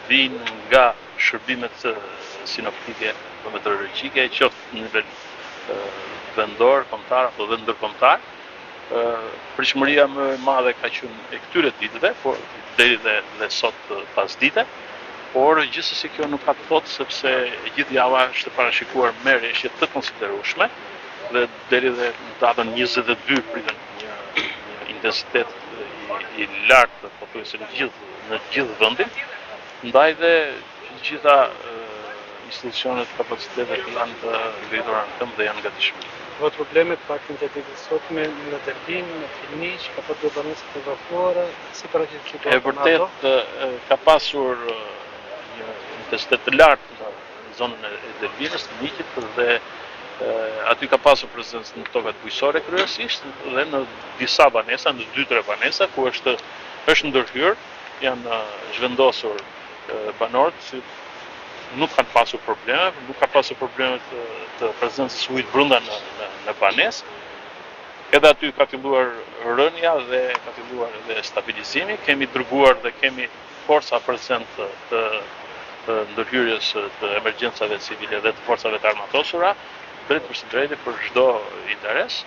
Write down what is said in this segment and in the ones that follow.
vijnë nga shërbimet sinoptike dhe meteorologjike, qoftë në nivel vendor, kombëtar apo dhe ndërkombëtar. Pritshmëria më e madhe ka qenë e këtyre ditëve, por deri dhe sot pasdite, por gjithsesi kjo nuk ka të thotë sepse gjithë java është parashikuar me rreshje të konsiderueshme dhe deri dhe në datën 22 pritën një intensitet i lartë pothuajse në gjithë vendin, ndaj dhe gjitha institucionet, kapacitetet janë të ngritura në këmbë dhe janë gatishme. Vot problemet paktën të ditës sot me Derbin, me Filniq, ka pasur banesa të evakuara, si paraqit situata? E vërtet ka pasur një intensitet të lartë në zonën e Derbinës, të Niqit dhe aty ka pasur prezencë në tokat bujqësore kryesisht dhe në disa banesa, në 2-3 banesa ku është ndërhyrë, janë zhvendosur banorët, nuk kanë pasur probleme, nuk ka pasur probleme të prezencës ujit brenda në banesë. Edhe aty ka filluar rënja dhe ka filluar edhe stabilizimi. Kemi dërguar dhe kemi forca prezente të ndërhyrjes të emergjencave civile dhe të forcave të armatosura, drejt për së drejti për çdo interes.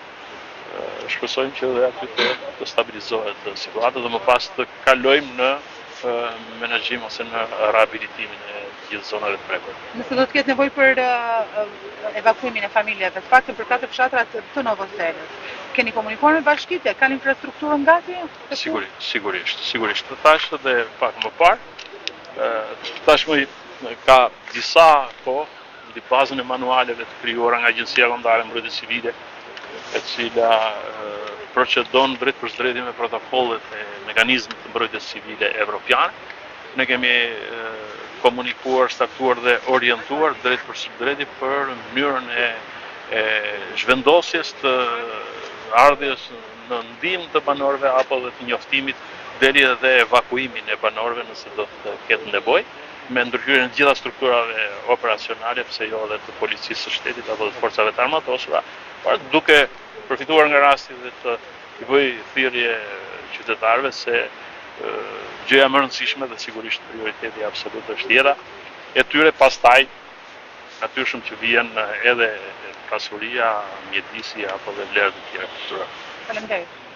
Shpresojmë që dhe aty të stabilizohet situata dhe më pas të kalojmë në menaxhim ose në rehabilitimin e gjithë zonave të prekur. Nëse do të ketë nevojë për evakuimin e familjeve, të paktën për 4 fshatrat të Novoselës, keni komunikuar me bashkitë, kanë infrastrukturën gati? Sigurisht. Të thash dhe pak më parë, tashmë ka disa kohë mbi bazën e manualeve të krijuara nga Agjencia Kombëtare e Mbrojtjes Civile, e cila procedon drejt për drejti me protokollet e mekanizmit të mbrojtjes civile evropiane. Ne kemi komunikuar, startuar dhe orientuar drejt për drejti për mënyrën e zhvendosjes të ardhjes në ndihmë të banorëve apo dhe të njoftimit deri dhe evakuimin e banorëve nëse do të ketë nevojë, me ndërhyrjen e gjitha strukturave operacionale, pse jo edhe të policisë së shtetit apo të forcave të armatosura, por duke përfituar nga rasti dhe të i bëj thirrje qytetarëve se gjëja më e rëndësishme dhe sigurisht prioriteti absolut është jeta e tyre, pastaj natyrshëm që vjen edhe pasuria, mjedisi apo dhe vlerë të tjera kulturore. Faleminderit.